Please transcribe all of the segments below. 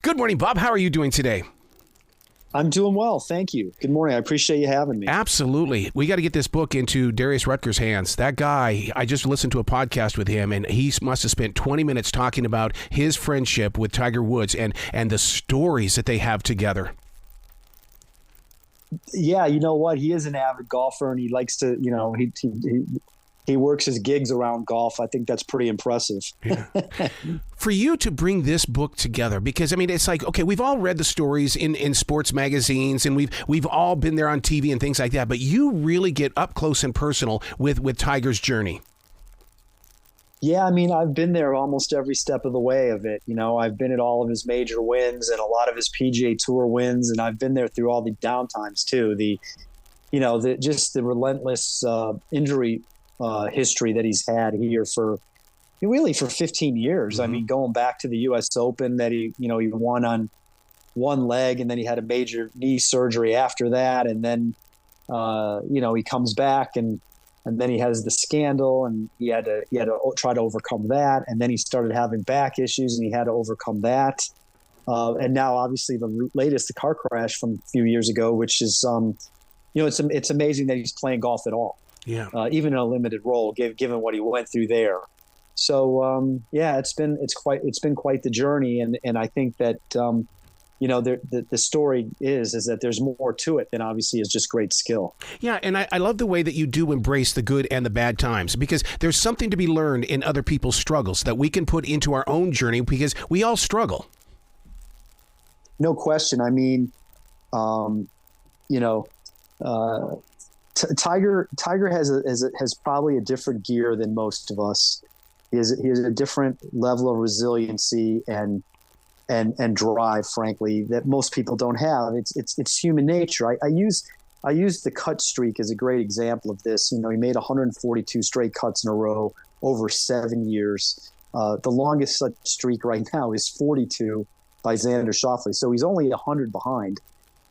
Good morning, Bob. How are you doing today? I'm doing well. Thank you. Good morning. I appreciate you having me. Absolutely. We got to get this book into Darius Rutger's hands. That guy, I just listened to a podcast with him, and he must have spent 20 minutes talking about his friendship with Tiger Woods and the stories that they have together. Yeah, you know what? He is an avid golfer, and he likes to, he works his gigs around golf. I think that's pretty impressive. Yeah. For you to bring this book together, because I mean, it's like, okay, we've all read the stories in sports magazines, and we've all been there on TV and things like that, but you really get up close and personal with Tiger's journey. Yeah, I mean, I've been there almost every step of the way of it. I've been at all of his major wins and a lot of his PGA Tour wins, and I've been there through all the downtimes too. Just the relentless injury history that he's had here for 15 years. Mm-hmm. I mean, going back to the U.S. Open that he won on one leg, and then he had a major knee surgery after that, and then he comes back and then he has the scandal, and he had to try to overcome that, and then he started having back issues, and he had to overcome that. And now, obviously, the car crash from a few years ago, which is, it's amazing that he's playing golf at all. Yeah. Even in a limited role, given what he went through there. So it's been quite the journey, and I think that the story is that there's more to it than obviously is just great skill. Yeah, and I love the way that you do embrace the good and the bad times, because there's something to be learned in other people's struggles that we can put into our own journey, because we all struggle. No question. I mean, Tiger has probably a different gear than most of us. He has a different level of resiliency and drive, frankly, that most people don't have. It's human nature. I use the cut streak as a great example of this. He made 142 straight cuts in a row over 7 years. The longest such streak right now is 42 by Xander Schauffele. So he's only 100 behind.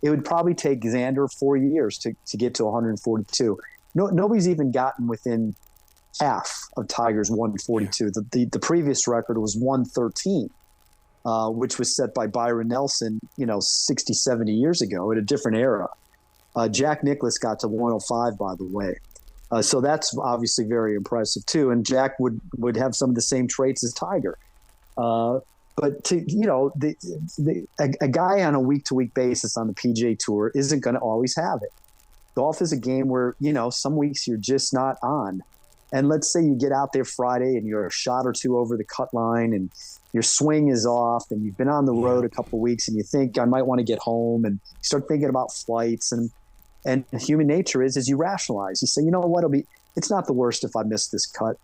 It would probably take Xander 4 years to get to 142. Nobody's even gotten within half of Tiger's 142. The previous record was 113. Which was set by Byron Nelson, 60, 70 years ago in a different era. Jack Nicklaus got to 105, by the way. So that's obviously very impressive too. And Jack would have some of the same traits as Tiger. But a guy on a week-to-week basis on the PGA Tour isn't going to always have it. Golf is a game where, some weeks you're just not on. And let's say you get out there Friday and you're a shot or two over the cut line and your swing is off and you've been on the road a couple of weeks and you think I might want to get home, and you start thinking about flights, and human nature is you rationalize. You say, you know what, it's not the worst if I miss this cut.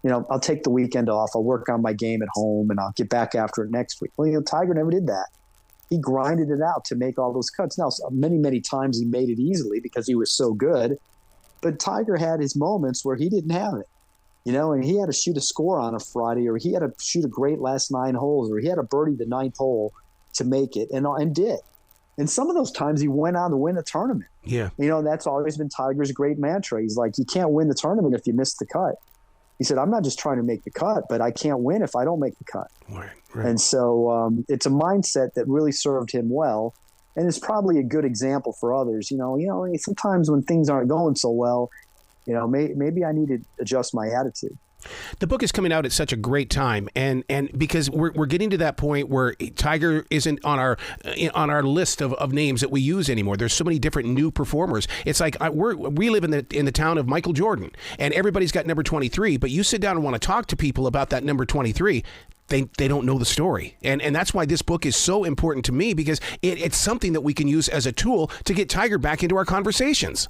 I'll take the weekend off. I'll work on my game at home and I'll get back after it next week. Well, Tiger never did that. He grinded it out to make all those cuts. Now, many, many times he made it easily because he was so good. But Tiger had his moments where he didn't have it, and he had to shoot a score on a Friday, or he had to shoot a great last 9 holes, or he had to birdie the 9th hole to make it, and did. And some of those times he went on to win a tournament. Yeah. That's always been Tiger's great mantra. He's like, you can't win the tournament if you miss the cut. He said, I'm not just trying to make the cut, but I can't win if I don't make the cut. Right. And so it's a mindset that really served him well. And it's probably a good example for others. Sometimes when things aren't going so well, maybe I need to adjust my attitude. The book is coming out at such a great time, and because we're getting to that point where Tiger isn't on our list of names that we use anymore. There's so many different new performers. It's like we live in the town of Michael Jordan, and everybody's got number 23. But you sit down and want to talk to people about that number 23. They don't know the story. And that's why this book is so important to me, because it's something that we can use as a tool to get Tiger back into our conversations.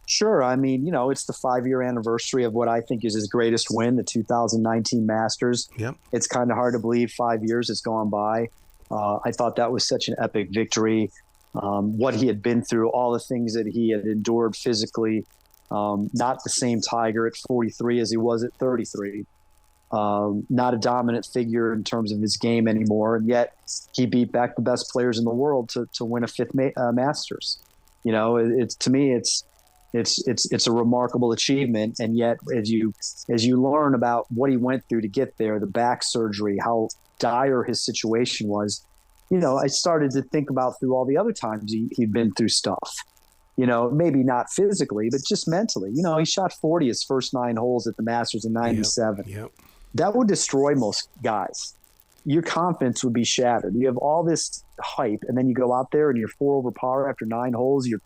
Sure. I mean, it's the 5-year anniversary of what I think is his greatest win, the 2019 Masters. Yep. It's kind of hard to believe 5 years has gone by. I thought that was such an epic victory. What he had been through, all the things that he had endured physically, not the same Tiger at 43 as he was at 33. Not a dominant figure in terms of his game anymore, and yet he beat back the best players in the world to win a 5th Masters. To me, it's a remarkable achievement, and yet as you learn about what he went through to get there, the back surgery, how dire his situation was, I started to think about through all the other times he'd been through stuff. Maybe not physically, but just mentally. He shot 40 his first 9 holes at the Masters in 97. Yep. That would destroy most guys. Your confidence would be shattered. You have all this hype, and then you go out there and you're 4 over par after 9 holes. You're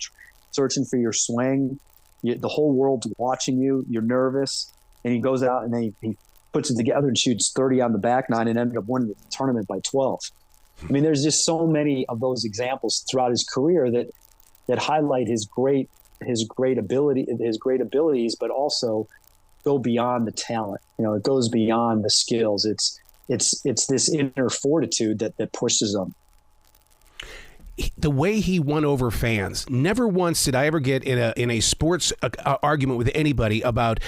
searching for your swing. The whole world's watching you. You're nervous. And he goes out and then he puts it together and shoots 30 on the back 9 and ended up winning the tournament by 12. I mean, there's just so many of those examples throughout his career that highlight his great abilities, but also go beyond the talent. It goes beyond the skills. It's this inner fortitude that pushes them. The way he won over fans. Never once did I ever get in a sports argument with anybody about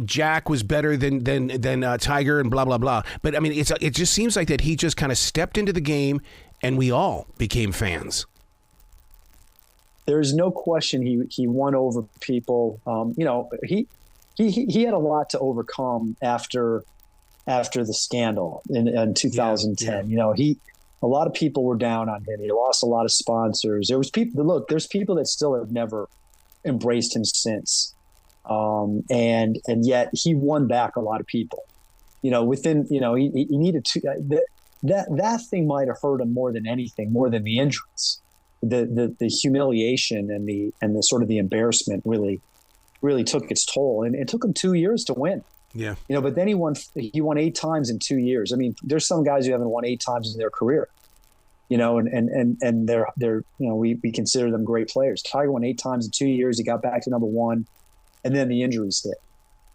Jack was better than Tiger and blah blah blah. But I mean, it just seems like that he just kind of stepped into the game, and we all became fans. There is no question he won over people. He had a lot to overcome after the scandal in 2010. Yeah. A lot of people were down on him. He lost a lot of sponsors. There's people that still have never embraced him since. And yet he won back a lot of people, he needed to, that thing might've hurt him more than anything, more than the injuries, the humiliation and the sort of the embarrassment really took its toll. And it took him 2 years to win. Yeah. But then he won 8 times in 2 years. I mean, there's some guys who haven't won 8 times in their career, and they're we consider them great players. Tiger won 8 times in 2 years. He got back to number 1, and then the injuries hit.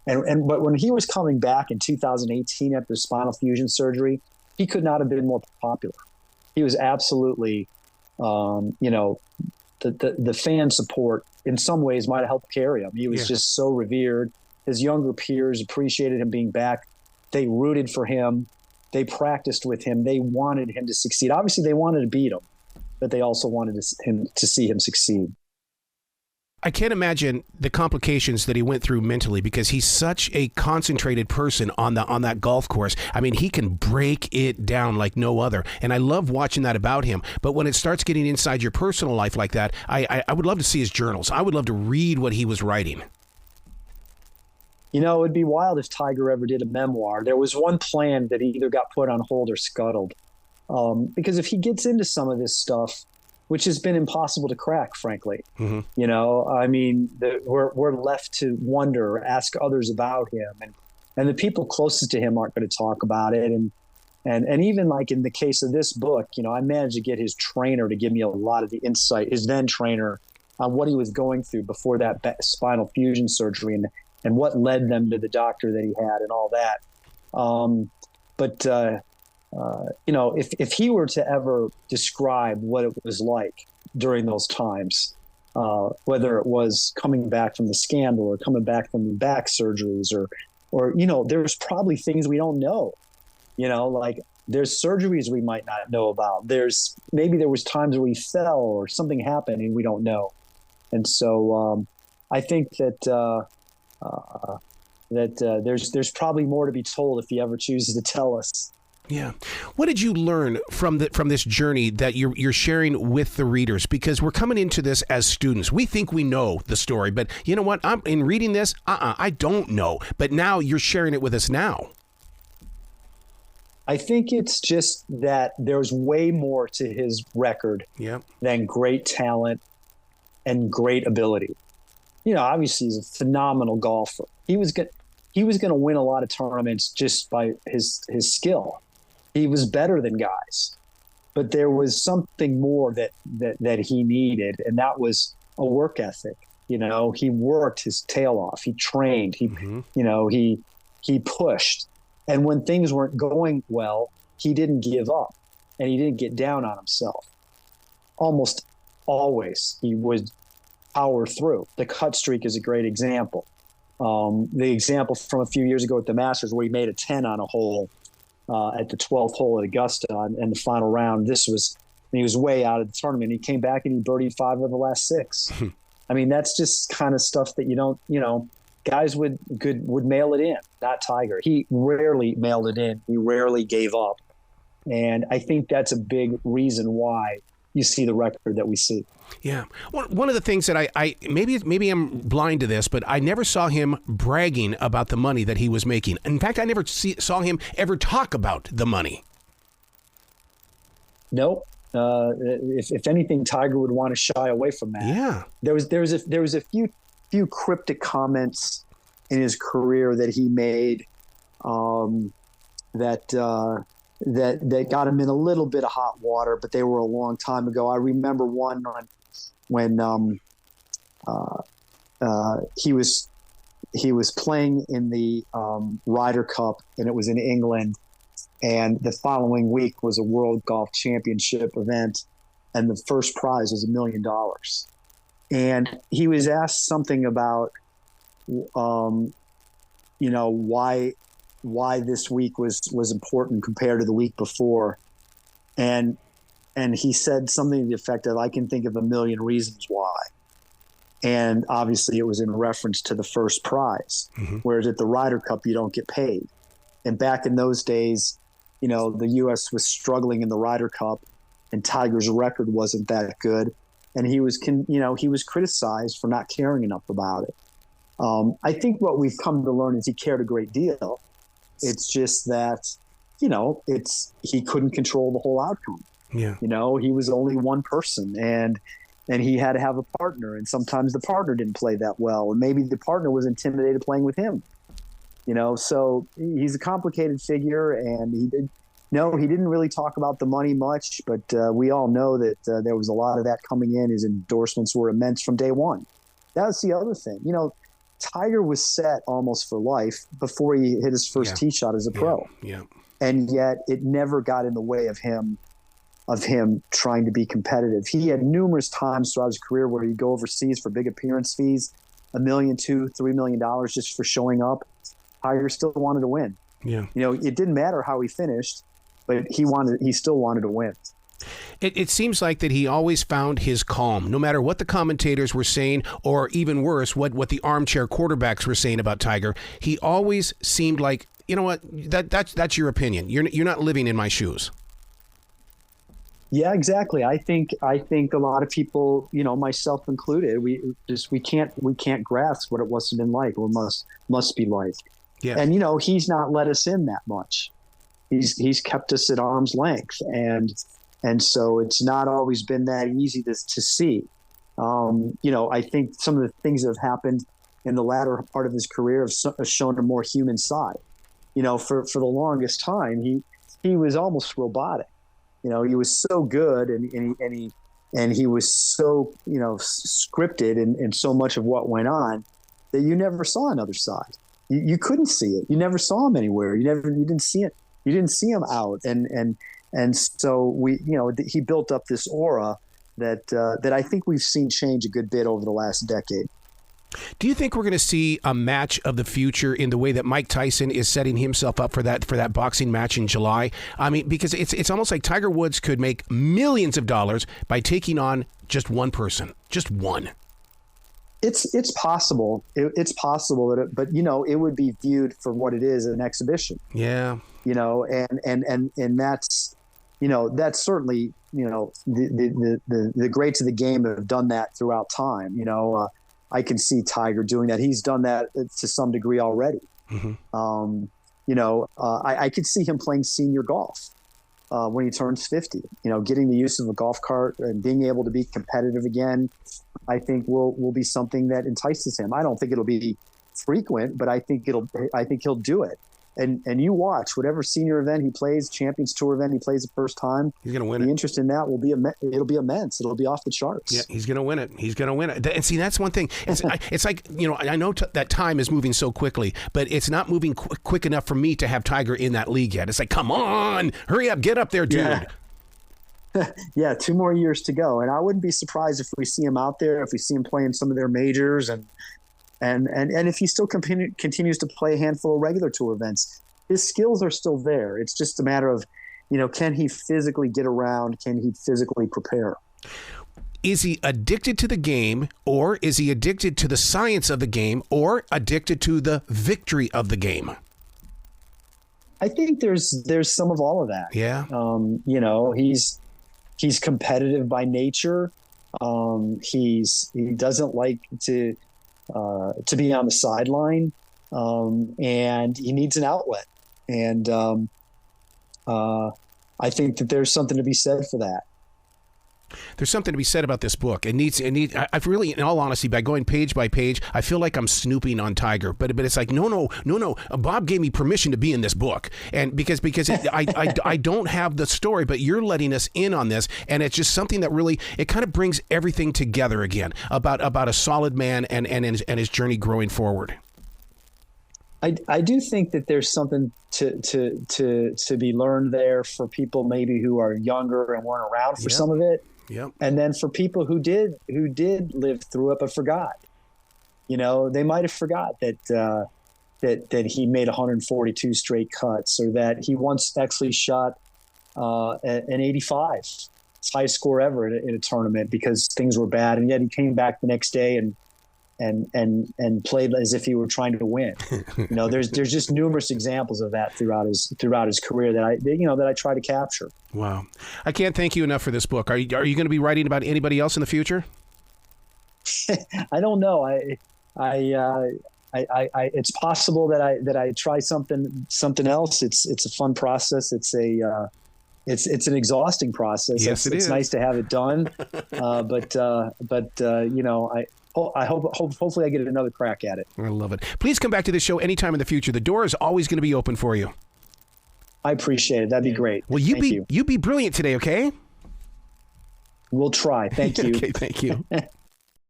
But when he was coming back in 2018 after spinal fusion surgery, he could not have been more popular. He was absolutely, the fan support in some ways might have helped carry him. He was just so revered. His younger peers appreciated him being back. They rooted for him. They practiced with him. They wanted him to succeed. Obviously, they wanted to beat him, but they also wanted him to see him succeed. I can't imagine the complications that he went through mentally, because he's such a concentrated person on that golf course. I mean, he can break it down like no other, and I love watching that about him. But when it starts getting inside your personal life like that, I would love to see his journals. I would love to read what he was writing. It would be wild if Tiger ever did a memoir. There was one plan that either got put on hold or scuttled. Because if he gets into some of this stuff, which has been impossible to crack, frankly, I mean, we're left to wonder, ask others about him. And the people closest to him aren't going to talk about it. And even like in the case of this book, I managed to get his trainer to give me a lot of the insight, his then trainer, on what he was going through before that spinal fusion surgery and what led them to the doctor that he had and all that. If he were to ever describe what it was like during those times, whether it was coming back from the scandal or coming back from the back surgeries or there's probably things we don't know, like there's surgeries we might not know about. Maybe there was times where we fell or something happened and we don't know. And so I think that there's probably more to be told if he ever chooses to tell us. Yeah. What did you learn from this journey that you're sharing with the readers? Because we're coming into this as students. We think we know the story, but you know what? I'm in reading this. I don't know. But now you're sharing it with us now. I think it's just that there's way more to his record than great talent and great ability. Obviously he's a phenomenal golfer. He was going to win a lot of tournaments just by his skill. He was better than guys, but there was something more that he needed, and that was a work ethic. He worked his tail off. He trained. He pushed, and when things weren't going well, he didn't give up, and he didn't get down on himself. Almost always, he would power through. The cut streak is a great example. The example from a few years ago at the Masters where he made a 10 on a hole at the 12th hole at Augusta in the final round. He was way out of the tournament. He came back and he birdied 5 of the last 6. I mean, that's just kind of stuff that you don't, guys would mail it in, not Tiger. He rarely mailed it in. He rarely gave up. And I think that's a big reason why you see the record that we see. Yeah. One of the things that I maybe I'm blind to this, but I never saw him bragging about the money that he was making. In fact, I never saw him ever talk about the money. Nope. If anything, Tiger would want to shy away from that. Yeah. There was a few cryptic comments in his career that he made that got him in a little bit of hot water, but they were a long time ago. I remember one when he was playing in the Ryder Cup, and it was in England, and the following week was a World Golf Championship event, and the first prize was $1 million. And he was asked something about, why this week was important compared to the week before, and he said something to the effect of, "I can think of 1 million reasons why." And obviously, it was in reference to the first prize, whereas at the Ryder Cup you don't get paid. And back in those days, the U.S. was struggling in the Ryder Cup, and Tiger's record wasn't that good, and he was criticized for not caring enough about it. I think what we've come to learn is he cared a great deal. It's just that, he couldn't control the whole outcome. Yeah. He was only one person, and he had to have a partner, and sometimes the partner didn't play that well, and maybe the partner was intimidated playing with him. So he's a complicated figure, and he didn't really talk about the money much, but we all know that there was a lot of that coming in. His endorsements were immense from day one. That was the other thing. Tiger was set almost for life before he hit his first tee shot as a pro. Yeah. And yet it never got in the way of him trying to be competitive. He had numerous times throughout his career where he'd go overseas for big appearance fees, $1 million, $2 million, $3 million just for showing up. Tiger still wanted to win. Yeah. It didn't matter how he finished, but he still wanted to win. It seems like that he always found his calm, no matter what the commentators were saying, or even worse, what the armchair quarterbacks were saying about Tiger. He always seemed like, you know what, that's your opinion. You're not living in my shoes. Yeah, exactly. I think a lot of people, myself included, we can't grasp what it must have been like, or must be like. Yeah. And he's not let us in that much. He's kept us at arm's length, and so it's not always been that easy to see. I think some of the things that have happened in the latter part of his career have shown a more human side. For the longest time, he was almost robotic. He was so good, and he was so scripted in so much of what went on that you never saw another side. You couldn't see it. You never saw him anywhere. You didn't see it. You didn't see him out, and so he built up this aura that I think we've seen change a good bit over the last decade. Do you think we're going to see a match of the future in the way that Mike Tyson is setting himself up for that boxing match in July? I mean, because it's almost like Tiger Woods could make millions of dollars by taking on just one person, just one. It's possible. It's possible but it would be viewed for what it is, an exhibition. Yeah. And that's that's certainly the greats of the game have done that throughout time. I can see Tiger doing that. He's done that to some degree already. Mm-hmm. I could see him playing senior golf when he turns 50. Getting the use of a golf cart and being able to be competitive again, I think will be something that entices him. I don't think it'll be frequent, but I think he'll do it. And you watch whatever senior event he plays, Champions Tour event he plays the first time. He's going to win it. The interest in that it'll be immense. It'll be off the charts. Yeah, he's going to win it. He's going to win it. And see, that's one thing. It's like, I know that time is moving so quickly, but it's not moving quick enough for me to have Tiger in that league yet. It's like, come on, hurry up, get up there, dude. Yeah, 2 more years to go. And I wouldn't be surprised if we see him out there, if we see him playing some of their majors, and if he still continues to play a handful of regular tour events. His skills are still there. It's just a matter of, can he physically get around? Can he physically prepare? Is he addicted to the game, or is he addicted to the science of the game, or addicted to the victory of the game? I think there's some of all of that. Yeah. You know, he's competitive by nature. He doesn't like to be on the sideline, and he needs an outlet. And I think that there's something to be said for that. There's something to be said about this book. I've really, in all honesty, by going page by page, I feel like I'm snooping on Tiger. But it's like, no. Bob gave me permission to be in this book, and because I don't have the story, but you're letting us in on this, and it's just something that really, it kind of brings everything together again about a solid man and his journey growing forward. I do think that there's something to be learned there for people maybe who are younger and weren't around for some of it. Yep. And then for people who did live through it but forgot, you know, they might have forgot that he made 142 straight cuts, or that he once actually shot an 85, his highest score ever in a tournament, because things were bad, and yet he came back the next day and played as if he were trying to win. You know, there's just numerous examples of that throughout his career that I try to capture. Wow, I can't thank you enough for this book. Are you going to be writing about anybody else in the future? I don't know. It's possible that I try something else. It's a fun process. It's an exhausting process. Yes, it's nice to have it done. But you know, hopefully I get another crack at it. I love it. Please come back to this show anytime in the future. The door is always going to be open for you. I appreciate it. That'd be great. Well, you be brilliant today, okay? We'll try. Thank you. Okay, thank you.